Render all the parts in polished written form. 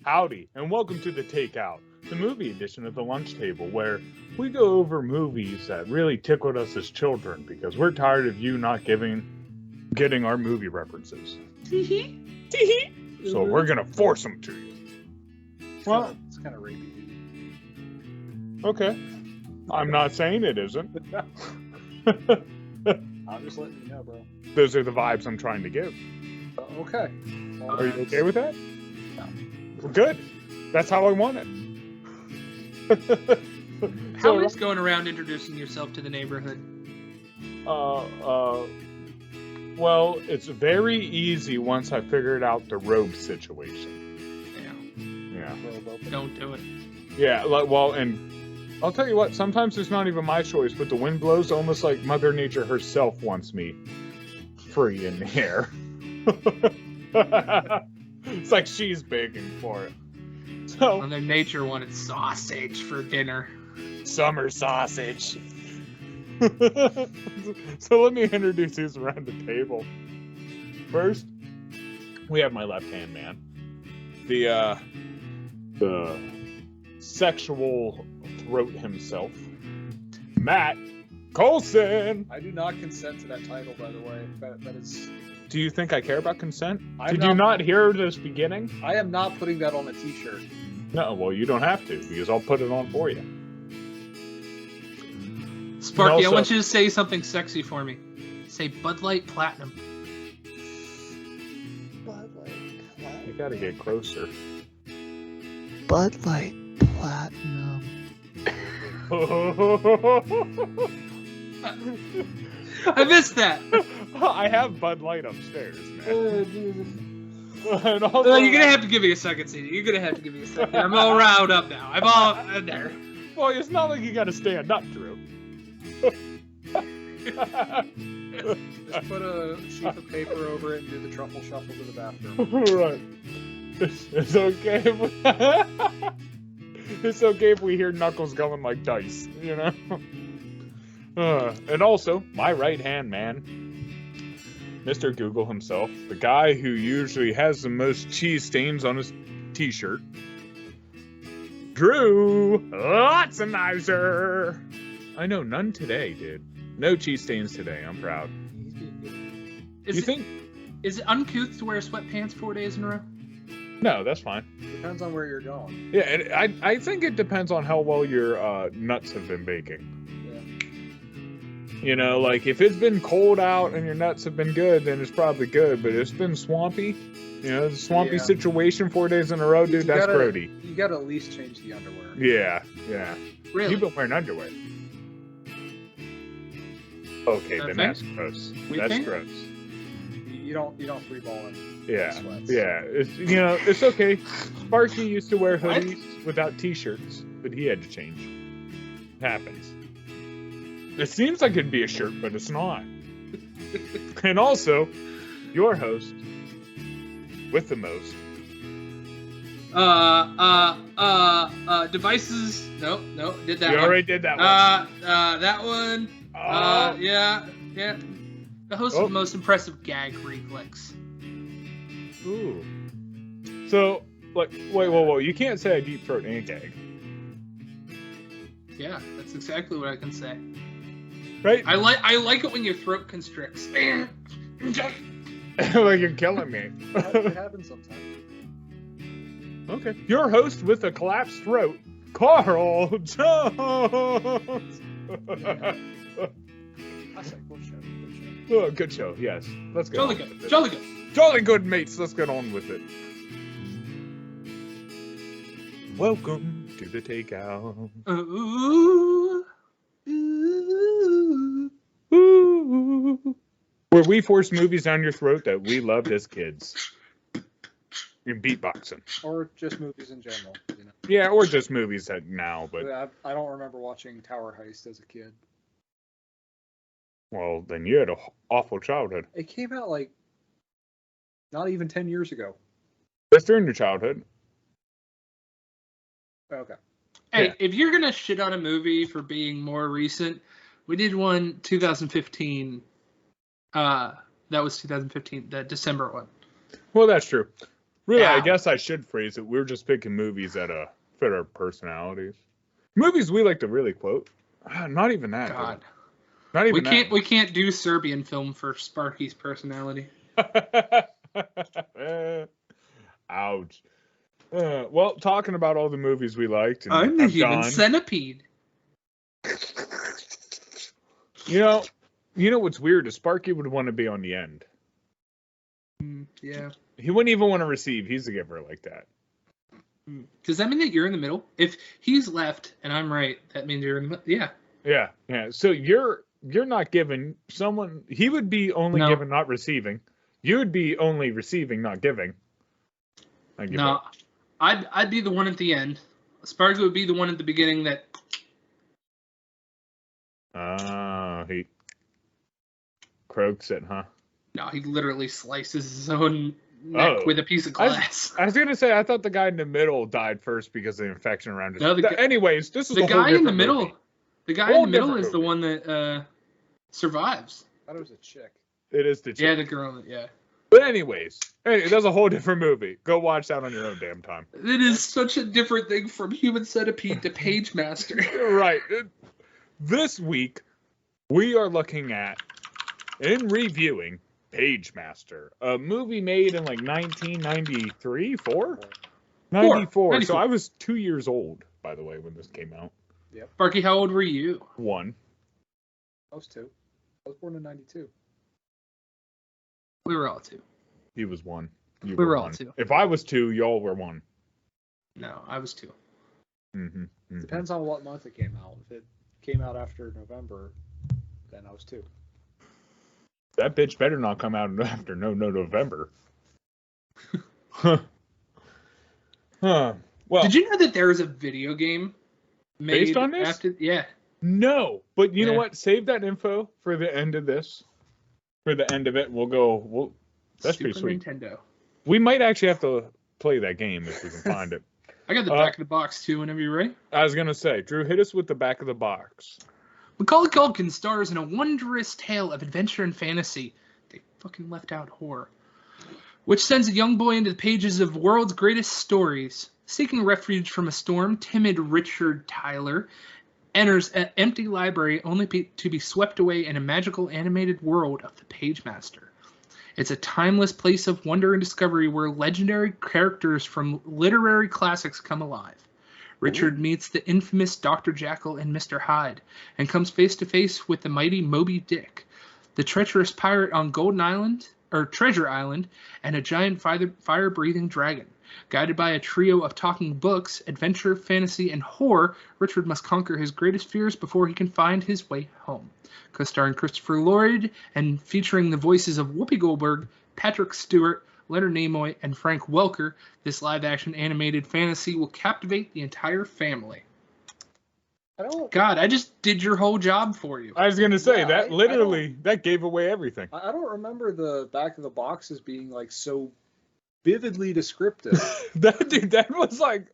Howdy, and welcome to The Takeout, the movie edition of the lunch table, where we go over movies that really tickled us as children because we're tired of you not getting our movie references. So we're gonna force them to you. Well, it's kind of rapey. Okay. I'm not saying it isn't. I'm just letting you know, bro. Those are the vibes I'm trying to give. Okay. Well, Are you okay with that? No. Well, good. That's how I want it. How is going around introducing yourself to the neighborhood? Well, it's very easy once I figured out the robe situation. Yeah. Don't do it. Yeah, well, and I'll tell you what, sometimes it's not even my choice, but the wind blows almost like Mother Nature herself wants me free in the air. It's like she's begging for it. So, Mother Nature wanted sausage for dinner. Summer sausage. So let me introduce who's around the table. First, we have my left-hand man. The sexual throat himself, Matt Coulson. I do not consent to that title, by the way. That is... Do you think I care about consent? Did you not hear this beginning? I am not putting that on a t-shirt. No, well, you don't have to, because I'll put it on for you. Sparky, Also, I want you to say something sexy for me. Say Bud Light Platinum. Bud Light Platinum. You gotta get closer. Bud Light Platinum. I missed that. I have Bud Light upstairs, man. And Well, also, you're gonna have to give me a second, CD. You're gonna have to give me a second. I'm all riled up now. I'm all in there. well, it's not like you gotta stand up, Drew. Just put a sheet of paper over it and do the truffle shuffle to the bathroom. Right. It's okay if we... It's okay if we hear Knuckles going like dice, you know? And also, my right-hand man, Mr. Google himself, the guy who usually has the most cheese stains on his t-shirt, Drew Lotsenizer. I know, none today, dude. No cheese stains today, I'm proud. Is it uncouth to wear sweatpants 4 days in a row? No, that's fine. Depends on where you're going. Yeah, and I think it depends on how well your nuts have been baking. Yeah. You know, like, if it's been cold out and your nuts have been good, then it's probably good. But if it's been swampy, you know, the swampy situation 4 days in a row, dude, that's grody. You gotta at least change the underwear. Yeah. Really? You've been wearing underwear. Okay, then that's gross. That's gross. You don't free ball in sweats. Yeah. It's okay. Sparky used to wear hoodies without t-shirts, but he had to change. It happens. It seems like it'd be a shirt, but it's not. And also, your host with the most. Devices. No, did that You one. already did that one. That one. Yeah. The host of the most impressive gag reflex. Ooh. So, like, whoa. You can't say a deep throat and gag. Yeah, that's exactly what I can say. Right? I like it when your throat constricts. Like you're killing me. It happens sometimes. Okay. Your host with a collapsed throat, Carl Jones. I say good show. Oh, good show, yes. Let's go. Jolly good, mates. Let's get on with it. Welcome to the takeout. Ooh. Where we force movies down your throat that we loved as kids. In beatboxing. Or just movies in general, you know. Yeah, or just movies that now, but... I don't remember watching Tower Heist as a kid. Well, then you had an awful childhood. It came out, like, not even 10 years ago. That's during your childhood. Okay. Hey, if you're going to shit on a movie for being more recent, we did one 2015. That was 2015, the December one. Well, that's true. Really, I Ow. guess I should phrase it. We're just picking movies that fit our personalities. Movies we like to really quote. Not even that. God. Not even We can't do Serbian film for Sparky's personality. Ouch. Well, talking about all the movies we liked and I'm the have human done, centipede. You know what's weird is Sparky would want to be on the end. Yeah. He wouldn't even want to receive. He's a giver like that. Does that mean that you're in the middle? If he's left and I'm right, that means you're in the middle. Yeah. Yeah. So you're not giving. He would be only giving, not receiving. You would be only receiving, not giving. No, I'd be the one at the end. Sparky would be the one at the beginning that. He croaks it, huh? No, he literally slices his own neck with a piece of glass. I was gonna say, I thought the guy in the middle died first because of the infection around his. No, anyways, this is the guy in the middle. Movie. The guy in the middle is the one that survives. I thought it was a chick. It is the chick. Yeah, the girl. Yeah. But anyways, that's a whole different movie. Go watch that on your own damn time. It is such a different thing from Human Centipede to Pagemaster. Right. This week, we are looking at and reviewing Pagemaster, a movie made in like 1993, 94. So I was 2 years old, by the way, when this came out. Yep. Sparky, how old were you? 1. I was 2. I was born in 92. We were all 2. He was 1. We were all 2. If I was 2, y'all were 1. No, I was 2. Mm-hmm. Depends on what month it came out. If it came out after November, then I was 2. That bitch better not come out after November. Huh. Well, did you know that there is a video game made based on this? Yeah. No, but you know what? Save that info for the end of this. For the end of it, that's Super pretty sweet. Nintendo. We might actually have to play that game if we can find it. I got the back of the box too. Whenever you're ready. I was gonna say, Drew, hit us with the back of the box. Macaulay Culkin stars in a wondrous tale of adventure and fantasy. They fucking left out horror. Which sends a young boy into the pages of world's greatest stories. Seeking refuge from a storm, timid Richard Tyler enters an empty library only to be swept away in a magical animated world of the Pagemaster. It's a timeless place of wonder and discovery where legendary characters from literary classics come alive. Richard meets the infamous Dr. Jekyll and Mr. Hyde and comes face to face with the mighty Moby Dick, the treacherous pirate on Treasure Island, and a giant fire-breathing dragon. Guided by a trio of talking books, adventure, fantasy, and horror, Richard must conquer his greatest fears before he can find his way home. Co-starring Christopher Lloyd and featuring the voices of Whoopi Goldberg, Patrick Stewart, Leonard Nimoy, and Frank Welker, this live-action animated fantasy will captivate the entire family. God, I just did your whole job for you. I was going to say, that gave away everything. I don't remember the back of the box as being like so vividly descriptive. that was like,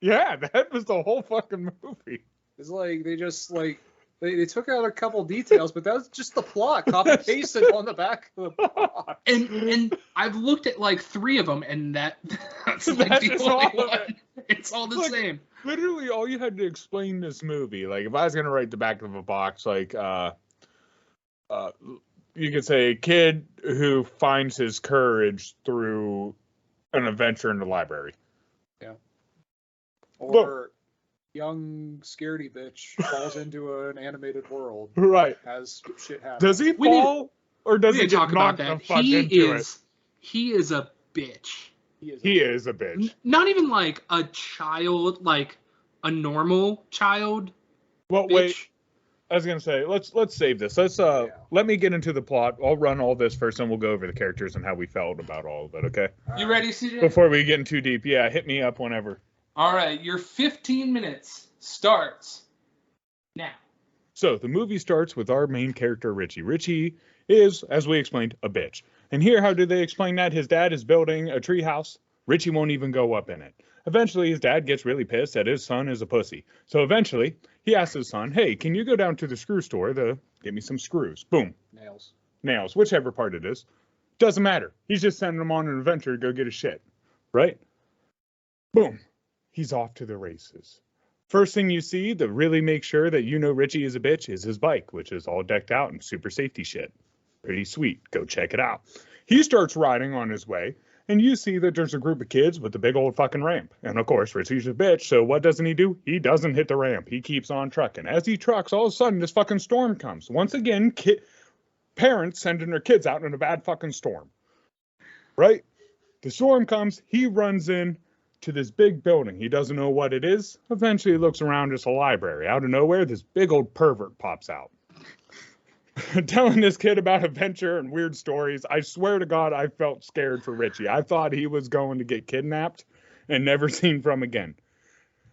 that was the whole fucking movie. It's like they just like they took out a couple details, but that was just the plot, copy pasted on the back of the box. And I've looked at like 3 of them, and that's like the only one. It's all the same. Literally, all you had to explain this movie, like if I was gonna write the back of a box, like you could say a kid who finds his courage through an adventure in the library. Yeah. Or young scaredy bitch falls into an animated world. Right. As shit happens. Does he fall or does he talk get about knocked that? He is a bitch. He is a bitch. Not even like a child, like a normal child. Well, bitch. wait. I was gonna say, let's save this. Let me get into the plot. I'll run all this first, and we'll go over the characters and how we felt about all of it. Okay? You ready, CJ? Before we get in too deep, hit me up whenever. All right, your 15 minutes starts now. So the movie starts with our main character, Richie. Richie is, as we explained, a bitch. And here, how do they explain that? His dad is building a tree house. Richie won't even go up in it. Eventually, his dad gets really pissed that his son is a pussy. So eventually, he asks his son, hey, can you go down to the screw store to get me some screws? Boom. Nails, whichever part it is. Doesn't matter. He's just sending him on an adventure to go get his shit. right? Boom. He's off to the races. First thing you see to really make sure that you know Richie is a bitch is his bike, which is all decked out in super safety shit. Pretty sweet. Go check it out. He starts riding on his way, and you see that there's a group of kids with a big old fucking ramp. And of course, Richie's a bitch, so what doesn't he do? He doesn't hit the ramp. He keeps on trucking. As he trucks, all of a sudden, this fucking storm comes. Once again, parents sending their kids out in a bad fucking storm. Right? The storm comes, he runs in to this big building. He doesn't know what it is. Eventually, he looks around, it's a library. Out of nowhere, this big old pervert pops out. Telling this kid about adventure and weird stories. I swear to God, I felt scared for Richie. I thought he was going to get kidnapped and never seen from again.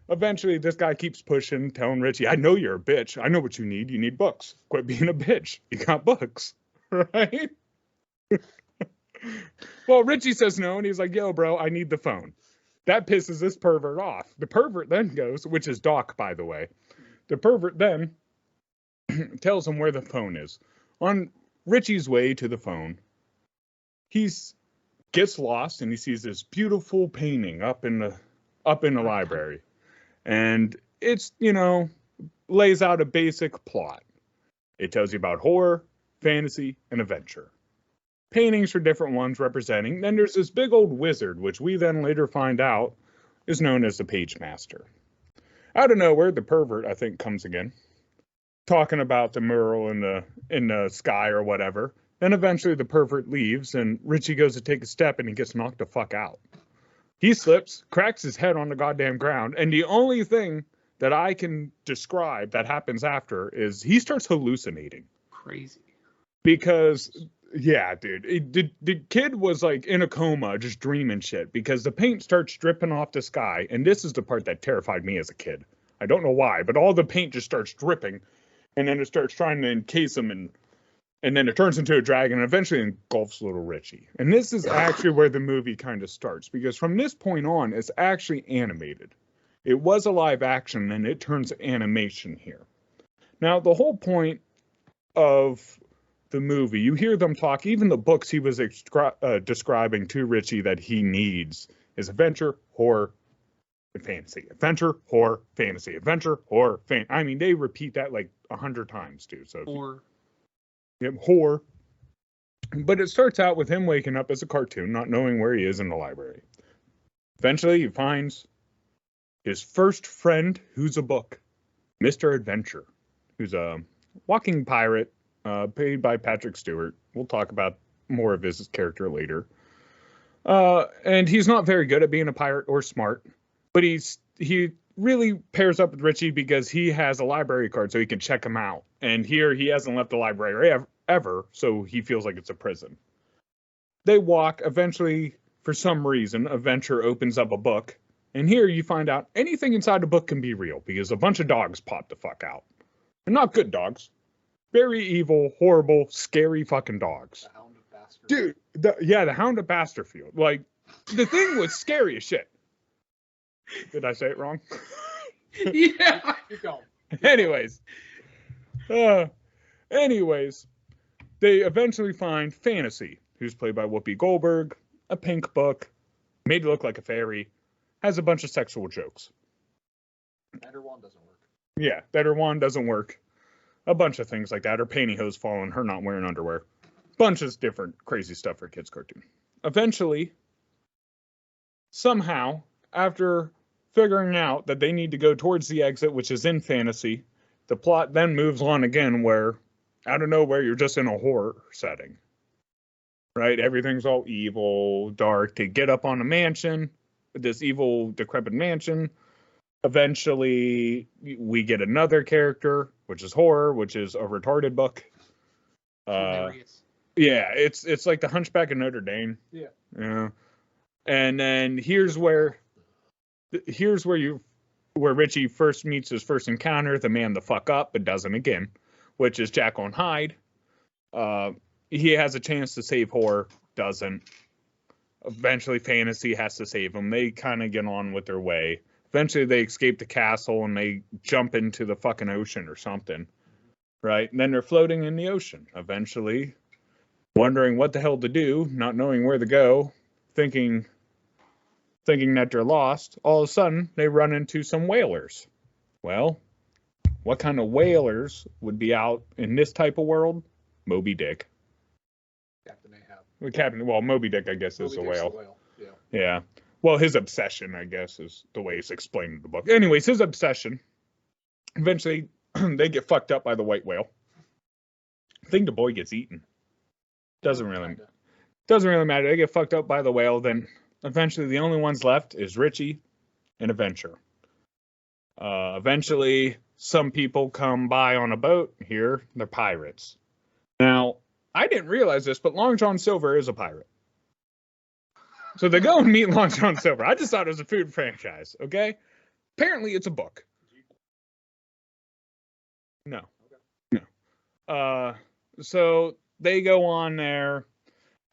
Eventually, this guy keeps pushing, telling Richie, I know you're a bitch. I know what you need. You need books. Quit being a bitch. You got books. Right? Well, Richie says no, and he's like, yo, bro, I need the phone. That pisses this pervert off. The pervert then goes, which is Doc, by the way. The pervert then tells him where the phone is. On Richie's way to the phone, he gets lost, and he sees this beautiful painting up in the library. And it's, lays out a basic plot. It tells you about horror, fantasy, and adventure. Paintings for different ones representing. Then there's this big old wizard, which we then later find out is known as the Pagemaster. Out of nowhere, the pervert, I think, comes again, talking about the mural in the sky or whatever. Then eventually the pervert leaves, and Richie goes to take a step, and he gets knocked the fuck out. He slips, cracks his head on the goddamn ground, and the only thing that I can describe that happens after is he starts hallucinating. Crazy. Because, yeah, dude, the kid was like in a coma, just dreaming shit, because the paint starts dripping off the sky, and this is the part that terrified me as a kid. I don't know why, but all the paint just starts dripping, and then it starts trying to encase him, and then it turns into a dragon, and eventually engulfs little Richie. And this is actually where the movie kind of starts, because from this point on, it's actually animated. It was a live action, and it turns animation here. Now, the whole point of the movie, you hear them talk, even the books he was describing to Richie that he needs is adventure, horror, and fantasy. Adventure, horror, fantasy. Adventure, horror, fantasy. I mean, they repeat that like 100 times, too. So Horror. Yep, horror. But it starts out with him waking up as a cartoon, not knowing where he is in the library. Eventually, he finds his first friend, who's a book, Mr. Adventure, who's a walking pirate, paid by Patrick Stewart. We'll talk about more of his character later. And he's not very good at being a pirate or smart, but he really pairs up with Richie because he has a library card so he can check him out. And here he hasn't left the library ever, so he feels like it's a prison. They walk. Eventually, for some reason, Adventure opens up a book. And here you find out anything inside the book can be real because a bunch of dogs pop the fuck out. And not good dogs. Very evil, horrible, scary fucking dogs. The Hound of Baskerville. Dude, the Hound of Baskerville. Like, the thing was scary as shit. Did I say it wrong? Yeah. Keep going. Anyways, they eventually find Fantasy, who's played by Whoopi Goldberg, a pink book, made to look like a fairy, has a bunch of sexual jokes. Ender wand doesn't work. Yeah, that her wand doesn't work. A bunch of things like that. Her pantyhose falling, her not wearing underwear. Bunch of different crazy stuff for a kid's cartoon. Eventually, somehow, after figuring out that they need to go towards the exit, which is in Fantasy, the plot then moves on again where, out of nowhere, you're just in a horror setting. Right? Everything's all evil, dark. They get up on a mansion, this evil, decrepit mansion. Eventually, we get another character, which is horror, which is a retarded book. Hilarious. Yeah, it's like the Hunchback of Notre Dame. Yeah. Yeah. And then here's where Richie first meets his first encounter, the man the fuck up, but doesn't again, which is Jekyll and Hyde. He has a chance to save horror, doesn't. Eventually, Fantasy has to save him. They kind of get on with their way. Eventually, they escape the castle and they jump into the fucking ocean or something. Right? And then they're floating in the ocean. Eventually, wondering what the hell to do, not knowing where to go, thinking thinking that they're lost, all of a sudden they run into some whalers. Well, what kind of whalers would be out in this type of world? Moby Dick. Captain Ahab. Well, Moby Dick, I guess, is Moby a Dick's whale. the whale. Yeah. Yeah. Well, his obsession, I guess, is the way it's explained in the book. Anyways, his obsession. Eventually, they get fucked up by the white whale. I think the boy gets eaten. Doesn't really matter. They get fucked up by the whale. Then eventually, the only ones left is Richie and Adventure. Eventually, some people come by on a boat here. They're pirates. Now, I didn't realize this, but Long John Silver is a pirate. So they go and meet Long John Silver. I just thought it was a food franchise, okay? Apparently, it's a book. No. So they go on there.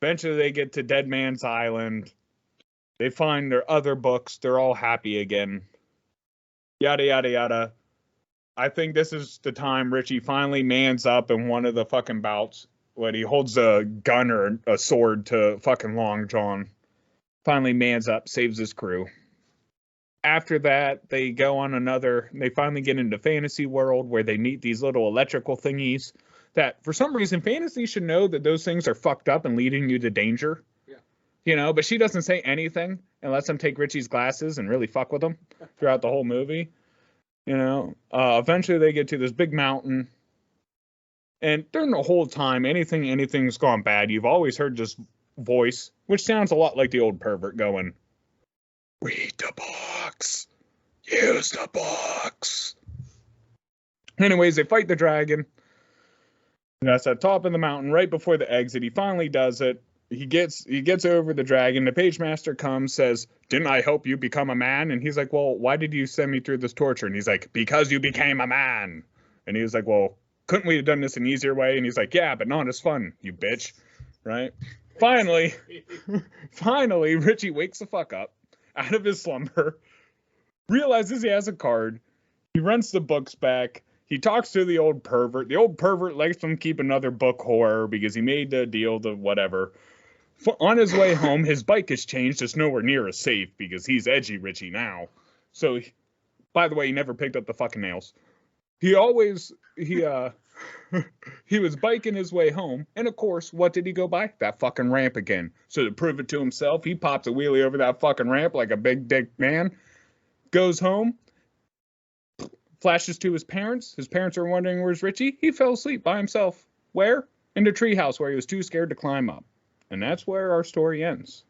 Eventually, they get to Dead Man's Island. They find their other books. They're all happy again. Yada, yada, yada. I think this is the time Richie finally mans up in one of the fucking bouts when he holds a gun or a sword to fucking Long John. Finally mans up, saves his crew. After that, they finally get into fantasy world where they meet these little electrical thingies that for some reason fantasy should know that those things are fucked up and leading you to danger. Yeah. But she doesn't say anything and lets them take Richie's glasses and really fuck with them throughout the whole movie. Eventually they get to this big mountain. And during the whole time, anything's gone bad. You've always heard this voice, which sounds a lot like the old pervert going, read the books. Use the books. Anyways, they fight the dragon. And that's at the top of the mountain, right before the exit. He finally does it. He gets over the dragon. The Pagemaster comes, says, didn't I help you become a man? And he's like, well, why did you send me through this torture? And he's like, because you became a man. And he was like, well, couldn't we have done this an easier way? And he's like, yeah, but not as fun, you bitch. Right? Finally, Richie wakes the fuck up out of his slumber, realizes he has a card. He runs the books back. He talks to the old pervert. The old pervert lets him keep another book horror because he made the deal to whatever. On his way home, his bike is changed. It's nowhere near as safe because he's edgy Richie now. So, by the way, he never picked up the fucking nails. He was biking his way home, and of course, what did he go by? That fucking ramp again. So to prove it to himself, he pops a wheelie over that fucking ramp like a big dick man, goes home, flashes to his parents. His parents are wondering, where's Richie? He fell asleep by himself. Where? In the treehouse where he was too scared to climb up. And that's where our story ends.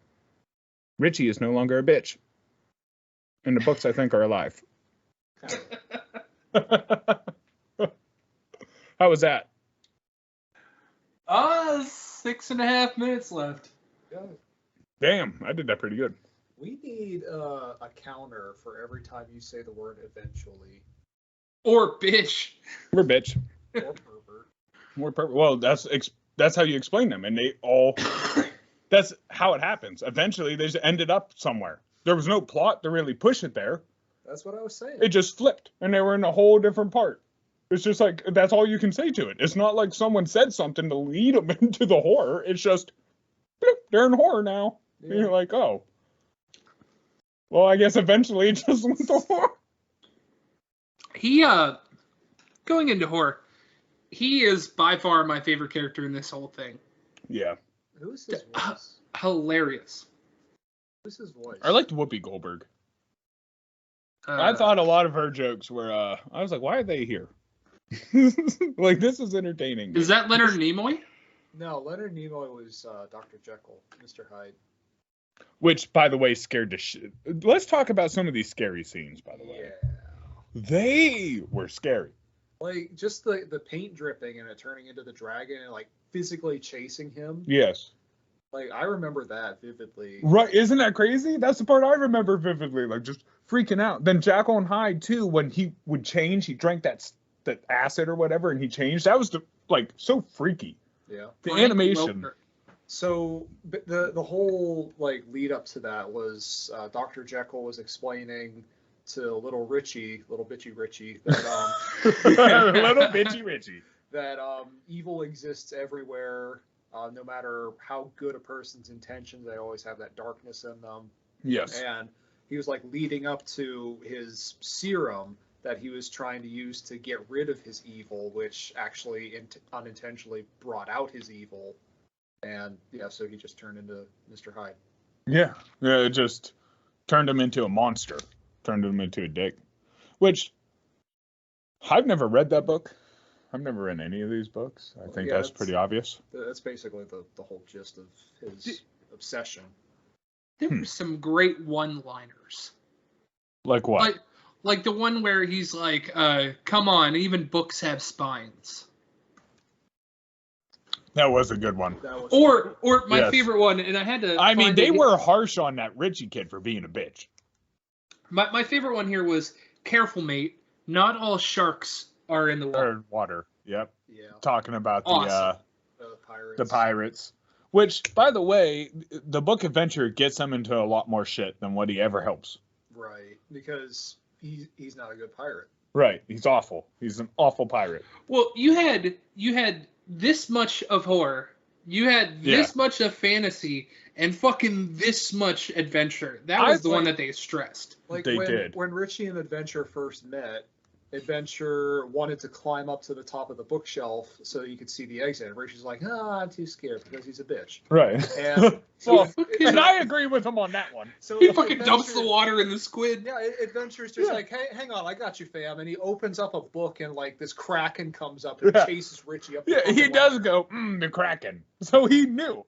Richie is no longer a bitch. And the books, I think, are alive. How was that? 6.5 minutes left. Damn, I did that pretty good. We need a counter for every time you say the word eventually. Or bitch. We're bitch. Or pervert. We're pervert. Well, that's how you explain them, and they all. That's how it happens. Eventually, they just ended up somewhere. There was no plot to really push it there. That's what I was saying. It just flipped, and they were in a whole different part. It's just like, that's all you can say to it. It's not like someone said something to lead them into the horror. It's just, bloop, they're in horror now. Yeah. And you're like, oh. Well, I guess eventually it just went to horror. Going into horror, he is by far my favorite character in this whole thing. Yeah. Who's his voice? Hilarious. Who's his voice? I liked Whoopi Goldberg. I thought a lot of her jokes were, I was like, why are they here? Like, this is entertaining. Is that Leonard Nimoy? No, Leonard Nimoy was Dr. Jekyll, Mr. Hyde. Which, by the way, scared the shit. Let's talk about some of these scary scenes, by the way. Yeah. They were scary. Like, just the paint dripping and it turning into the dragon and, like, physically chasing him. Yes. Like, I remember that vividly. Right, isn't that crazy? That's the part I remember vividly, like, just freaking out. Then Jekyll and Hyde, too, when he would change, he drank that acid or whatever, and he changed. That was, so freaky. Yeah. The animation. So, the whole, like, lead up to that was Dr. Jekyll was explaining to little bitchy Richie, that, little bitchy Richie. That evil exists everywhere. No matter how good a person's intentions, they always have that darkness in them. Yes. And he was like leading up to his serum that he was trying to use to get rid of his evil, which actually unintentionally brought out his evil. And yeah, so he just turned into Mr. Hyde. Yeah. Yeah, it just turned him into a monster. Turned him into a dick. Which, I've never read that book. I've never read any of these books. I think that's pretty obvious. That's basically the whole gist of his obsession. There were some great one-liners. Like what? Like the one where he's like, come on, even books have spines. That was a good one. Or my favorite one, and I had to I mean, they were harsh on that Richie kid for being a bitch. My favorite one here was, careful, mate, not all sharks are in the water. Or water, yep. Yeah. Talking about Awesome. the pirates. Which, by the way, the book Adventure gets him into a lot more shit than what he ever helps. Right, because he's not a good pirate. Right, he's awful. He's an awful pirate. Well, you had this much of horror, you had this much of fantasy, and fucking this much adventure. That was the one that they stressed. Like they did. When Richie and Adventure first met, Adventure wanted to climb up to the top of the bookshelf so you could see the exit. And Richie's like, I'm too scared because he's a bitch. Right. And, and I agree with him on that one. So he fucking dumps the water in the squid. Yeah, Adventure's just like, hey, hang on, I got you, fam. And he opens up a book and like this Kraken comes up and chases Richie up. Yeah, he does go, the Kraken. So he knew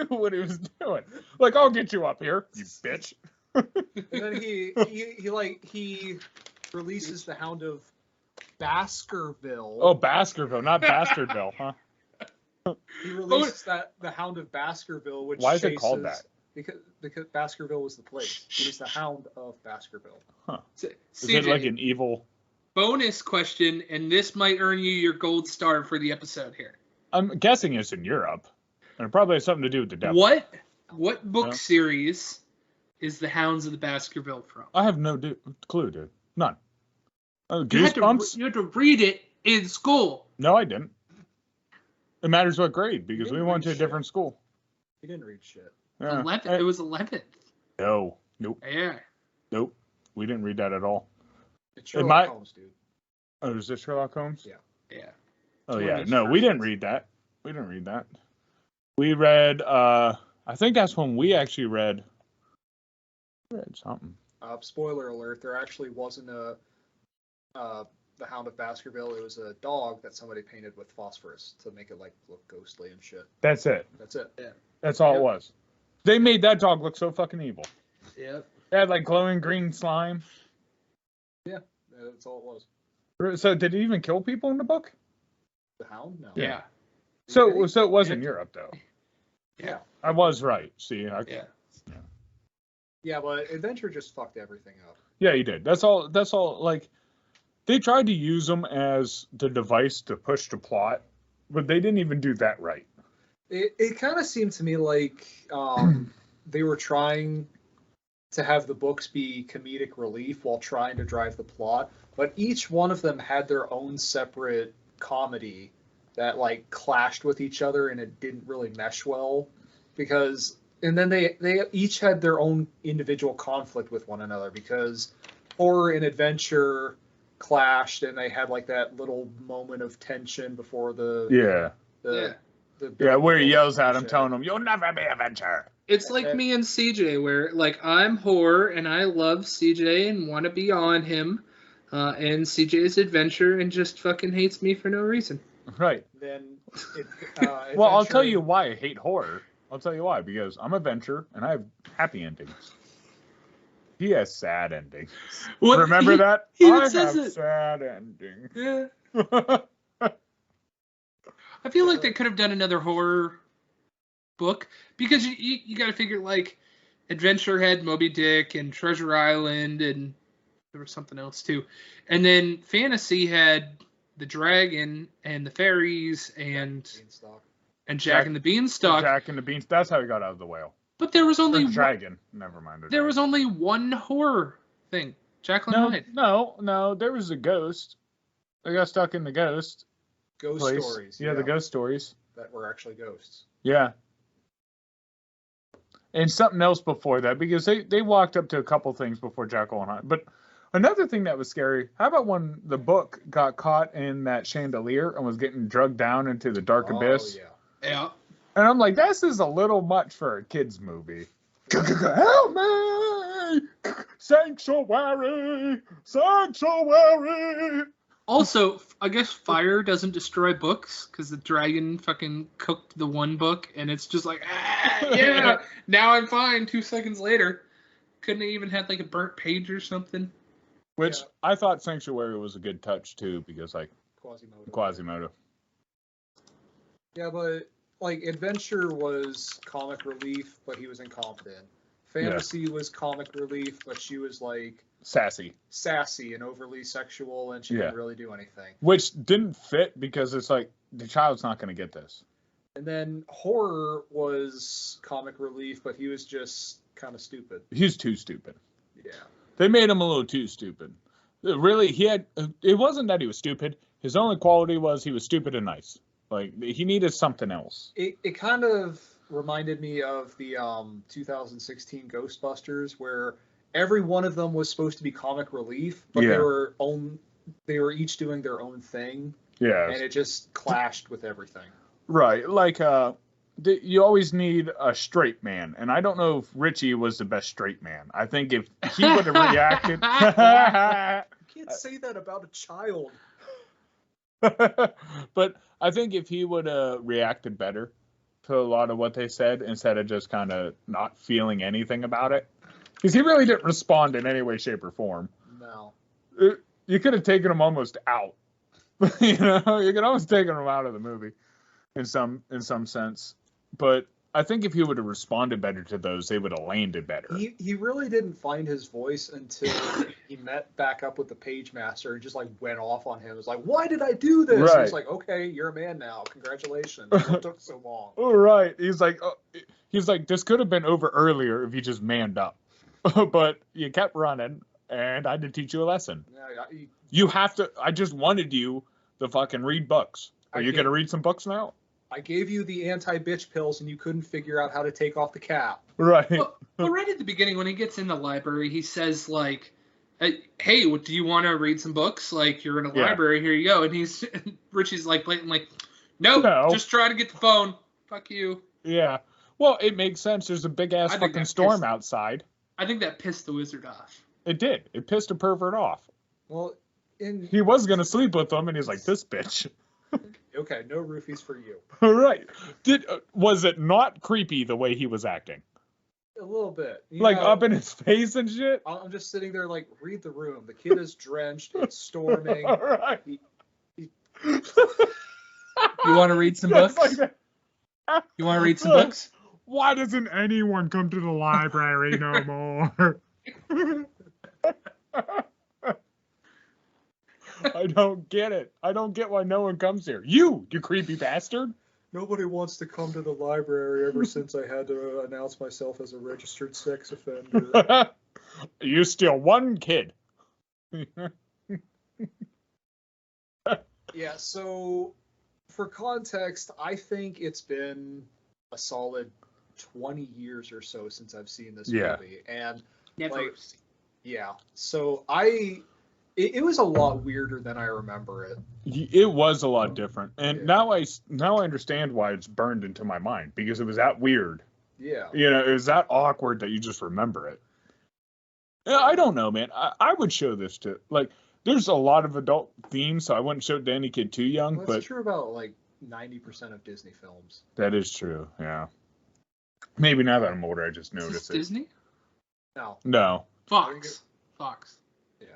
what he was doing. Like, I'll get you up here, you bitch. And then he releases the Hound of Baskerville. Oh, Baskerville, not Bastardville, huh? He releases the Hound of Baskerville, which why is it called that? Because Baskerville was the place. He's the Hound of Baskerville. Huh. CJ, Is it like an evil? Bonus question, and this might earn you your gold star for the episode here. I'm guessing it's in Europe, and it probably has something to do with the devil. What book series is the Hounds of the Baskerville from? I have no clue, dude. None. Goosebumps? You had to read it in school. No, I didn't. It matters what grade, because we went to a different school. He didn't read shit. Yeah. 11th. It was 11th. No. Nope. Yeah. Nope. We didn't read that at all. It's Sherlock Holmes, dude. Oh, is it Sherlock Holmes? Yeah. Yeah. Oh, yeah. No, we didn't read that. We read, I think that's when we actually read something. Spoiler alert, there actually wasn't the Hound of Baskerville. It was a dog that somebody painted with phosphorus to make it like look ghostly and shit. That's it. Yeah. That's all it was. They made that dog look so fucking evil. Yep. It had like glowing green slime. Yeah, that's all it was. So did it even kill people in the book? The Hound? No. Yeah. So it was in Europe though. Yeah. I was right. See. Yeah, but Adventure just fucked everything up. Yeah, he did. That's all. Like, they tried to use them as the device to push the plot, but they didn't even do that right. It kind of seemed to me like they were trying to have the books be comedic relief while trying to drive the plot, but each one of them had their own separate comedy that like clashed with each other, and it didn't really mesh well and then they each had their own individual conflict with one another, because horror and adventure clashed, and they had like that little moment of tension before where he yells at him, telling him, "You'll never be a adventure." It's like me and CJ, where like I'm horror and I love CJ and want to be on him, and CJ's adventure and just fucking hates me for no reason. Right. Then well, I'll tell you why I hate horror. I'll tell you why. Because I'm a adventurer and I have happy endings. He has sad endings. What? Remember that? He I says have it. sad endings. Yeah. I feel like they could have done another horror book, because you got to figure like Adventure had Moby Dick and Treasure Island, and there was something else too, and then fantasy had the dragon and the fairies and Jack and the Beanstalk. Jack and the Beans. That's how he got out of the whale. But there was only dragon. Never mind. There was only one horror thing. Jekyll and Hyde. No. There was a ghost. They got stuck in the ghost. Ghost place. stories. Yeah, the ghost stories. That were actually ghosts. Yeah. And something else before that, because they walked up to a couple things before Jekyll and Hyde. But another thing that was scary, how about when the book got caught in that chandelier and was getting drugged down into the dark abyss? Yeah. And I'm like, this is a little much for a kid's movie. Help me! Sanctuary! Sanctuary! Also, I guess fire doesn't destroy books because the dragon fucking cooked the one book, and it's just like, yeah, now I'm fine. 2 seconds later, couldn't have even had like a burnt page or something. Which I thought Sanctuary was a good touch too, because like Quasimodo. Yeah, but like Adventure was comic relief, but he was incompetent. Fantasy was comic relief, but she was like sassy and overly sexual, and she didn't really do anything. Which didn't fit because it's like the child's not going to get this. And then horror was comic relief, but he was just kind of stupid. He's too stupid. Yeah. They made him a little too stupid. Really, it wasn't that he was stupid. His only quality was he was stupid and nice. Like, he needed something else. It kind of reminded me of the 2016 Ghostbusters, where every one of them was supposed to be comic relief, but they were each doing their own thing. Yeah. And it just clashed with everything. Right. Like, you always need a straight man, and I don't know if Richie was the best straight man. I think if he would have reacted... You can't say that about a child. But I think if he would have reacted better to a lot of what they said, instead of just kind of not feeling anything about it, because he really didn't respond in any way, shape, or form. No. You could have taken him almost out. You could almost taken him out of the movie in some sense. But I think if he would have responded better to those, they would have landed better. He really didn't find his voice until he met back up with the Pagemaster and just like went off on him. It was like, why did I do this? Right. He's like, okay, you're a man now. Congratulations. It took so long. Oh, right. He's like, this could have been over earlier if you just manned up. But you kept running, and I had to teach you a lesson. Yeah, You have to. I just wanted you to fucking read books. Are you going to read some books now? I gave you the anti-bitch pills, and you couldn't figure out how to take off the cap. Right. Well, right at the beginning, when he gets in the library, he says, like, hey, do you want to read some books? Like, you're in a library, here you go. And Richie's like, blatantly, like, no, just try to get the phone. Fuck you. Yeah. Well, it makes sense. There's a big-ass fucking storm outside. I think that pissed the wizard off. It did. It pissed a pervert off. Well, he was going to sleep with them, and he's like, this bitch. Okay, no roofies for you. All right. Was it not creepy the way he was acting? A little bit. Up in his face and shit? I'm just sitting there like, read the room. The kid is drenched. It's storming. All right. You want to read some books? You want to read some books? Why doesn't anyone come to the library no more? I don't get it. I don't get why no one comes here. You creepy bastard. Nobody wants to come to the library ever since I had to announce myself as a registered sex offender. You steal one kid. Yeah, so for context, I think it's been a solid 20 years or so since I've seen this movie. And so it was a lot weirder than I remember it. It was a lot different. And now I understand why it's burned into my mind, because it was that weird. Yeah. It was that awkward that you just remember it. Yeah, I don't know, man. I would show this to, like, there's a lot of adult themes, so I wouldn't show it to any kid too young. Well, that's true about, like, 90% of Disney films. That is true, yeah. Maybe now that I'm older, I just noticed it. Disney? No. Fox. Yeah.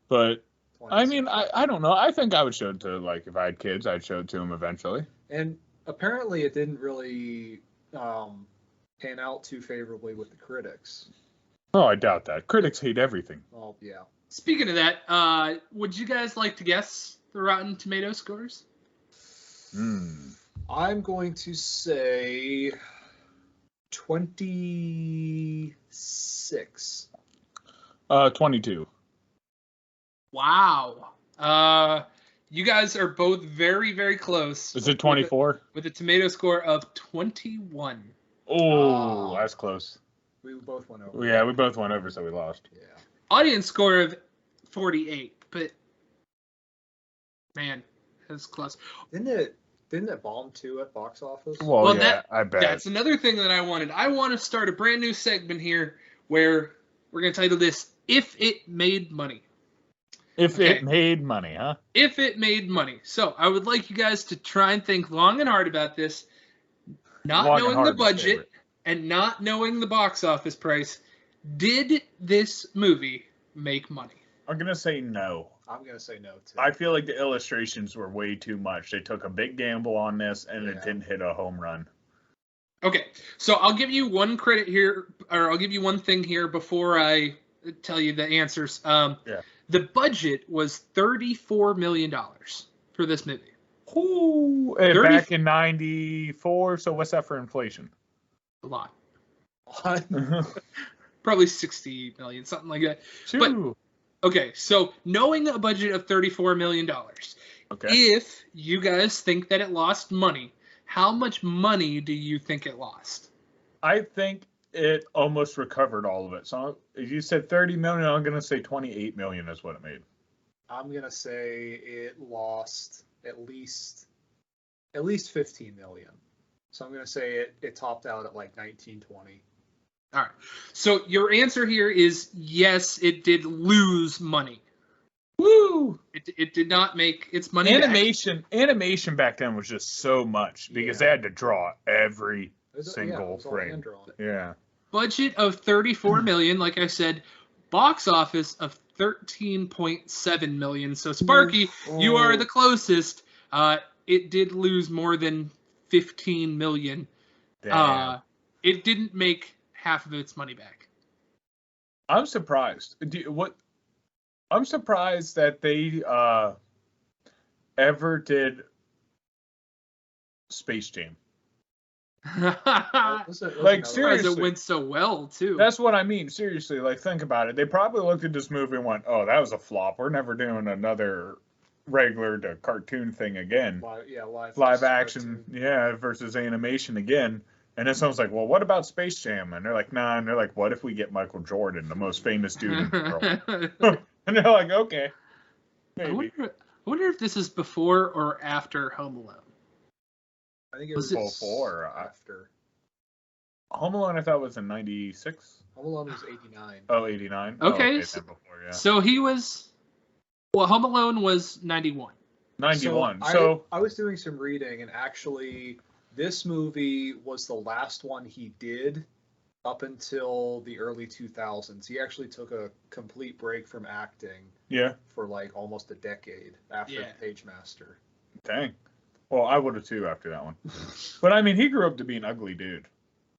But, I mean, I don't know. I think I would show it to, like, if I had kids, I'd show it to them eventually. And apparently it didn't really pan out too favorably with the critics. Oh, I doubt that. Critics hate everything. Well, yeah. Speaking of that, would you guys like to guess the Rotten Tomato scores? I'm going to say 26. 22. Wow. You guys are both very, very close. Is it 24? With a tomato score of 21. Oh, that's close. We both went over. Yeah, we both went over, so we lost. Yeah. Audience score of 48, but man, that's close. Didn't it bomb too at box office? Well, yeah, that, I bet. That's another thing that I wanted. I want to start a brand new segment here where we're going to title this "If It Made Money." If it made money, huh? If it made money. So I would like you guys to try and think long and hard about this, not knowing the budget and not knowing the box office price. Did this movie make money? I'm gonna say no. I'm gonna say no too. I feel like the illustrations were way too much. They took a big gamble on this, and it didn't hit a home run. Okay, so I'll give you one credit here, or I'll give you one thing here before I tell you the answers. The budget was $34 million for this movie. Ooh, and back in '94. So what's that for inflation? A lot. What? Probably 60 million, something like that. But okay, so knowing a budget of $34 million, if you guys think that it lost money, how much money do you think it lost? I think it almost recovered all of it. So if you said 30 million, I'm going to say 28 million is what it made. I'm going to say it lost at least 15 million. So I'm going to say it topped out at like 19, 20. All right. So your answer here is yes, it did lose money. Woo! It did not make its money back. Animation back then was just so much because they had to draw every single frame. Yeah. Budget of $34 million, like I said. Box office of $13.7 million. So Sparky, you are the closest. It did lose more than $15 million. It didn't make half of its money back. I'm surprised. I'm surprised that they ever did Space Jam. Like seriously, it went so well too. That's what I mean. Seriously, like think about it. They probably looked at this movie and went, "Oh, that was a flop. We're never doing another regular to cartoon thing again. Live action, versus animation again." And then someone's like, "Well, what about Space Jam?" And they're like, "Nah." And they're like, "What if we get Michael Jordan, the most famous dude in the world?" And they're like, "Okay, maybe." I wonder if this is before or after Home Alone. I think it was before or after. Home Alone, I thought was in '96. Home Alone was '89. Oh, '89. Okay. So he was. Well, Home Alone was '91. 91. So I was doing some reading, and actually, this movie was the last one he did up until the early 2000s. He actually took a complete break from acting. Yeah. For like almost a decade after Pagemaster. Dang. Well, I would have too after that one. But I mean, he grew up to be an ugly dude.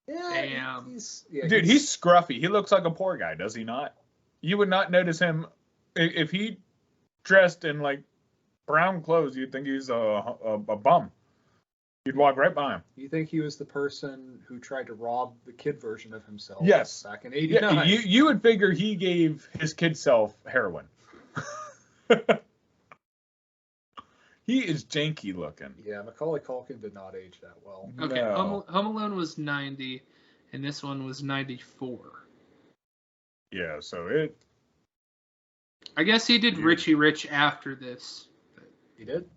Yeah. Damn. He's scruffy. He looks like a poor guy, does he not? You would not notice him if he dressed in like brown clothes. You'd think he's a bum. You'd walk right by him. You think he was the person who tried to rob the kid version of himself? Yes. Back in '89. Yeah, you would figure he gave his kid self heroin. He is janky looking. Yeah, Macaulay Culkin did not age that well. Okay, No. Home Alone was 90, and this one was 94. Yeah, so it... I guess he did Richie Rich after this. He did?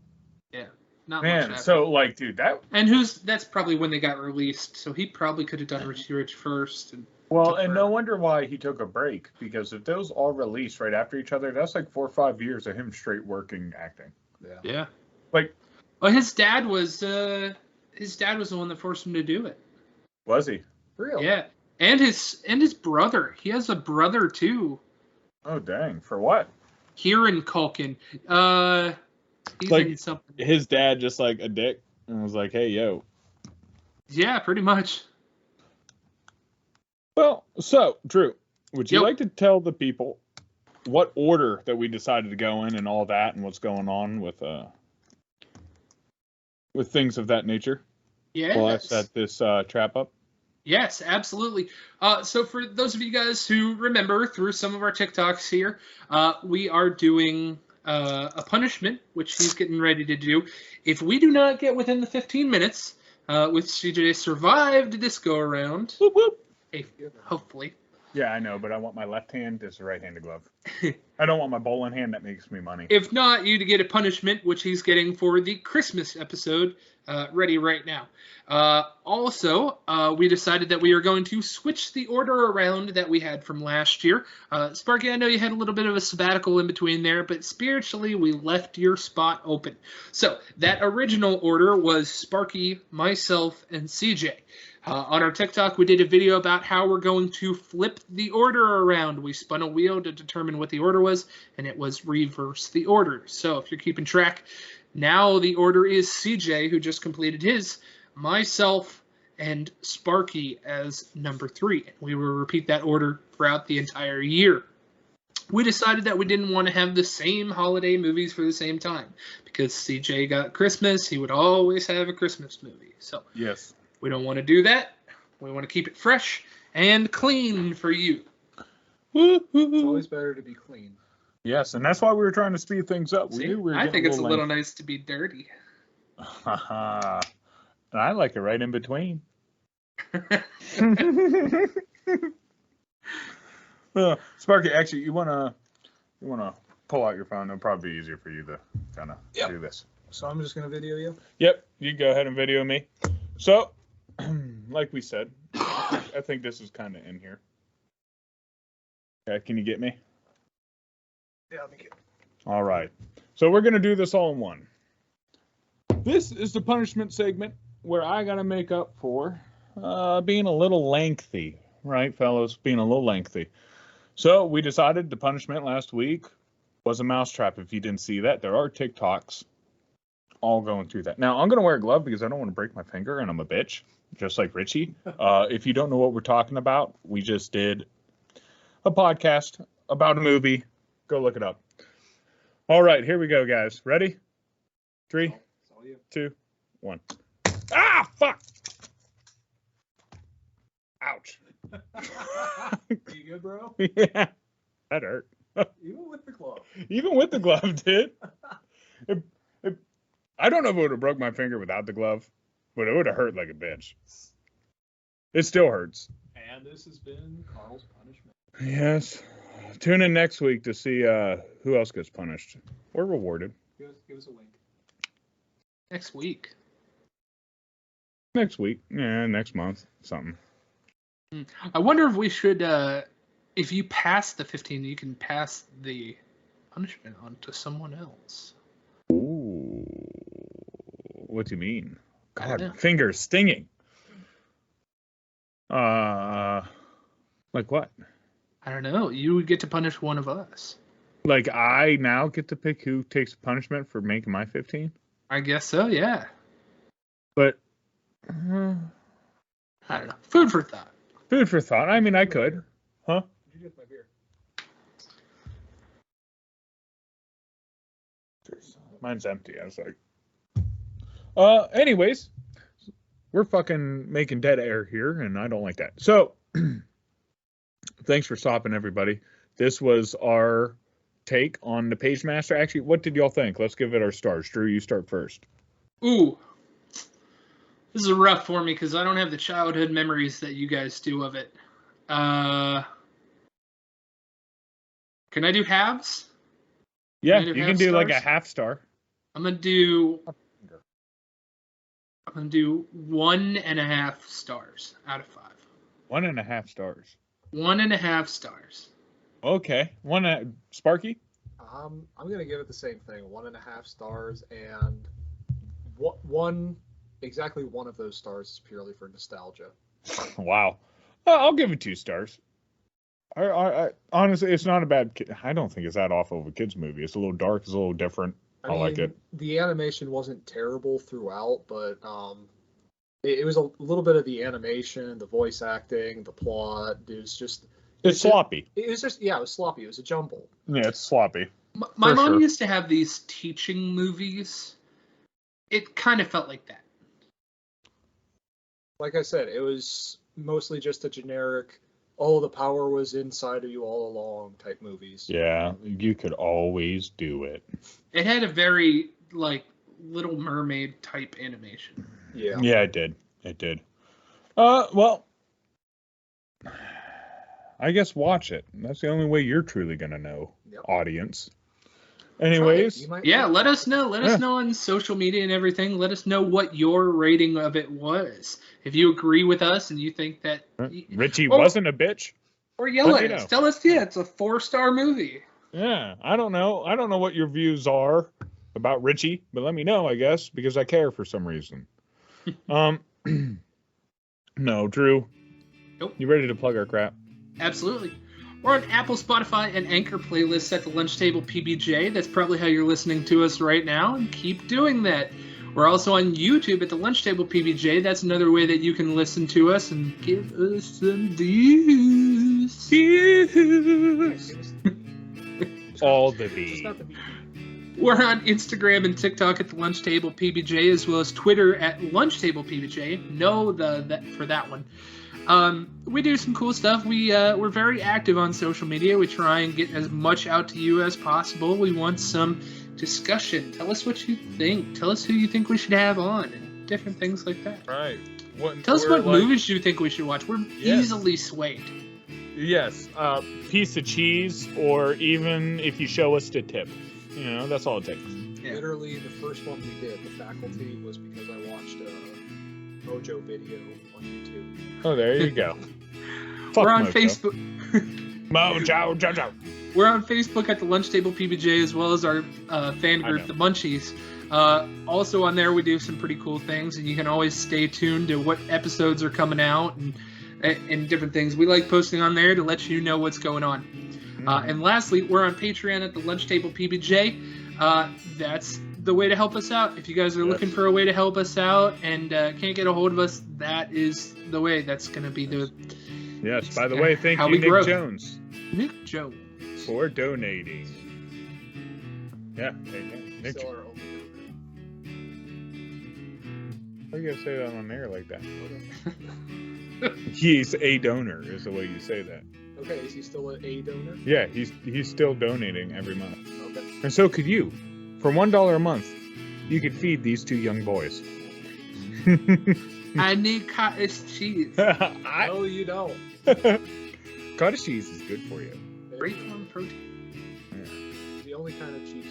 Yeah. Not Man, much after. so, like, dude, that... And that's probably when they got released, so he probably could have done Richie Rich first. Well, and no wonder why he took a break, because if those all released right after each other, that's like 4 or 5 years of him straight working acting. Yeah. Like, well, his dad was the one that forced him to do it. Was he? Really? Yeah. And his brother. He has a brother too. Oh dang! For what? Kieran Culkin. He's like in something. His dad just like a dick and was like, "Hey, yo." Yeah, pretty much. Well, so Drew, would you like to tell the people what order that we decided to go in and all that, and what's going on with things of that nature? Yeah. Well, I set this trap up. Yes, absolutely. So for those of you guys who remember through some of our TikToks here, we are doing a punishment, which he's getting ready to do. If we do not get within the 15 minutes, which CJ survived this go around. Whoop, whoop. Hopefully. Yeah, I know, but I want my left hand as a right-handed glove. I don't want my bowling hand. That makes me money. If not, you to get a punishment, which he's getting for the Christmas episode, ready right now. Also, we decided that we are going to switch the order around that we had from last year. Sparky, I know you had a little bit of a sabbatical in between there, but spiritually, we left your spot open. So that original order was Sparky, myself, and CJ. On our TikTok, we did a video about how we're going to flip the order around. We spun a wheel to determine what the order was, and it was reverse the order. So if you're keeping track, now the order is CJ, who just completed his, myself, and Sparky as number 3. We will repeat that order throughout the entire year. We decided that we didn't want to have the same holiday movies for the same time. Because CJ got Christmas, he would always have a Christmas movie. So Yes. we don't want to do that. We want to keep it fresh and clean for you. It's always better to be clean. Yes, and that's why we were trying to speed things up. We See, knew we were I getting think it's a little lengthy. nice to be dirty. And I like it right in between. Sparky, actually, you wanna pull out your phone? It'll probably be easier for you to kind of do this. So I'm just gonna video you. Yep, you go ahead and video me. So, like we said, I think this is kind of in here. Okay, can you get me? Yeah, I'll make it. All right. So we're gonna do this all in one. This is the punishment segment where I gotta make up for being a little lengthy, right, fellas? Being a little lengthy. So we decided the punishment last week was a mousetrap. If you didn't see that, there are TikToks all going through that. Now I'm gonna wear a glove because I don't want to break my finger, and I'm a bitch, just like Richie. If you don't know what we're talking about, we just did a podcast about a movie. Go look it up. All right, here we go, guys. Ready? 3, 2, 1. Ah, fuck! Ouch. You good, bro? Yeah, that hurt. Even with the glove. Even with the glove, dude. I don't know if it would have broke my finger without the glove, but it would have hurt like a bitch. It still hurts. And this has been Carl's punishment. Yes. Tune in next week to see who else gets punished or rewarded. Give us a link. Next week. Next week. Yeah, next month. Something. I wonder if we should, if you pass the 15, you can pass the punishment on to someone else. Ooh. What do you mean? I don't know. God, fingers stinging. Like what? I don't know. You would get to punish one of us. Like I now get to pick who takes punishment for making my 15? I guess so, yeah. But I don't know. Food for thought. food for thought. I mean, I could. Huh? Did you get my beer? Mine's empty. I was like, anyways, we're fucking making dead air here, and I don't like that. So, thanks for stopping, everybody. This was our take on the Pagemaster. Actually, what did y'all think? Let's give it our stars. Drew, you start first. Ooh. This is rough for me because I don't have the childhood memories that you guys do of it. Can I do halves? Yeah, Can I do you half can do like a stars? half star. I'm gonna do 1.5 stars out of 5. 1.5 stars. 1.5 stars. Okay. Sparky? I'm gonna give it the same thing, 1.5 stars, and exactly one of those stars is purely for nostalgia. Wow. I'll give it 2 stars. I honestly, it's not a bad. I don't think it's that awful of a kids movie. It's a little dark. It's a little different. I like it. The animation wasn't terrible throughout, but it was a little bit of the animation, the voice acting, the plot. It was just. It's sloppy. It was just, yeah, it was sloppy. It was a jumble. Yeah, it's sloppy. My For mom sure. used to have these teaching movies. It kind of felt like that. Like I said, it was mostly just a generic, oh, the power was inside of you all along type movies. Yeah, you could always do it. It had a very, like, Little Mermaid type animation. Yeah. Yeah, it did. It did. Well, I guess watch it. That's the only way you're truly gonna know, Yep. audience. Try it. Anyways, You might Yeah, like let it. us know. Let us know on social media and everything. Let us know what your rating of it was. If you agree with us and you think that, Richie Or- wasn't a bitch. or yell Let at me us. know. Tell us, yeah, it's a 4-star movie. Yeah, I don't know. I don't know what your views are about Richie, but let me know, I guess, because I care for some reason. No, Drew. Nope. You ready to plug our crap? Absolutely. We're on Apple, Spotify, and Anchor playlists at the Lunch Table PBJ. That's probably how you're listening to us right now, and keep doing that. We're also on YouTube at the Lunch Table PBJ. That's another way that you can listen to us and give us some views. All the Just V. not the B. We're on Instagram and TikTok at the Lunch Table PBJ, as well as Twitter at Lunch Table PBJ. No, for that one. We do some cool stuff. We're very active on social media. We try and get as much out to you as possible. We want some discussion. Tell us what you think. Tell us who you think we should have on, and different things like that. Right. Tell us what movies you think we should watch. We're Yes. easily swayed. Yes, piece of cheese, or even if you show us the tip. You know, that's all it takes. Yeah. Literally, the first one we did, The Faculty, was because I watched a Mojo video on YouTube. Oh, there you go. Fuck We're on Mojo. Facebook. Mojo, Jojo. We're on Facebook at the Lunch Table PBJ, as well as our fan I group, know. the Munchies. Also on there, we do some pretty cool things, and you can always stay tuned to what episodes are coming out and different things. We like posting on there to let you know what's going on. And lastly, we're on Patreon at the Lunch Table PBJ. That's the way to help us out. If you guys are looking for a way to help us out and can't get a hold of us, that is the way. That's going to be the... Yes, by the way, thank How you, we Nick grow. Jones, Nick Jones. for donating. Yeah, Nick. Still our only How you gotta say that on air like that? donor. He's a donor, is the way you say that. Okay, is he still a donor? Yeah, he's still donating every month, Okay. and so could you. For $1 a month, you could feed these two young boys. I need cottage cheese. No, you don't. Cottage cheese is good for you. Great on protein. The only kind of cheese.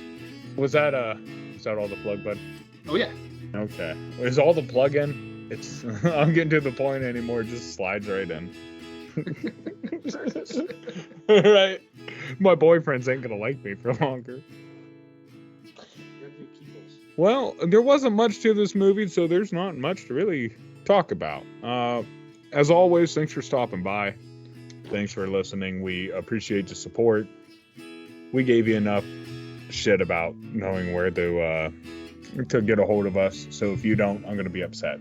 Was that all the plug, bud? Oh, yeah. Okay. Is all the plug in? It's I'm getting to the point anymore. It just slides right in. Right. My boyfriends ain't gonna like me for longer. You gotta do Kegels. Well, there wasn't much to this movie, so there's not much to really talk about. As always, thanks for stopping by. Thanks for listening. We appreciate the support. We gave you enough shit about knowing where to get a hold of us. So if you don't, I'm gonna be upset.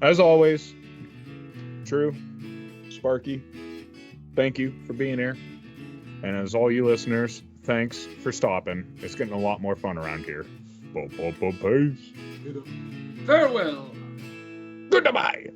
As always, True, Sparky, thank you for being here. And as all you listeners, thanks for stopping. It's getting a lot more fun around here. Peace. Farewell. Goodbye.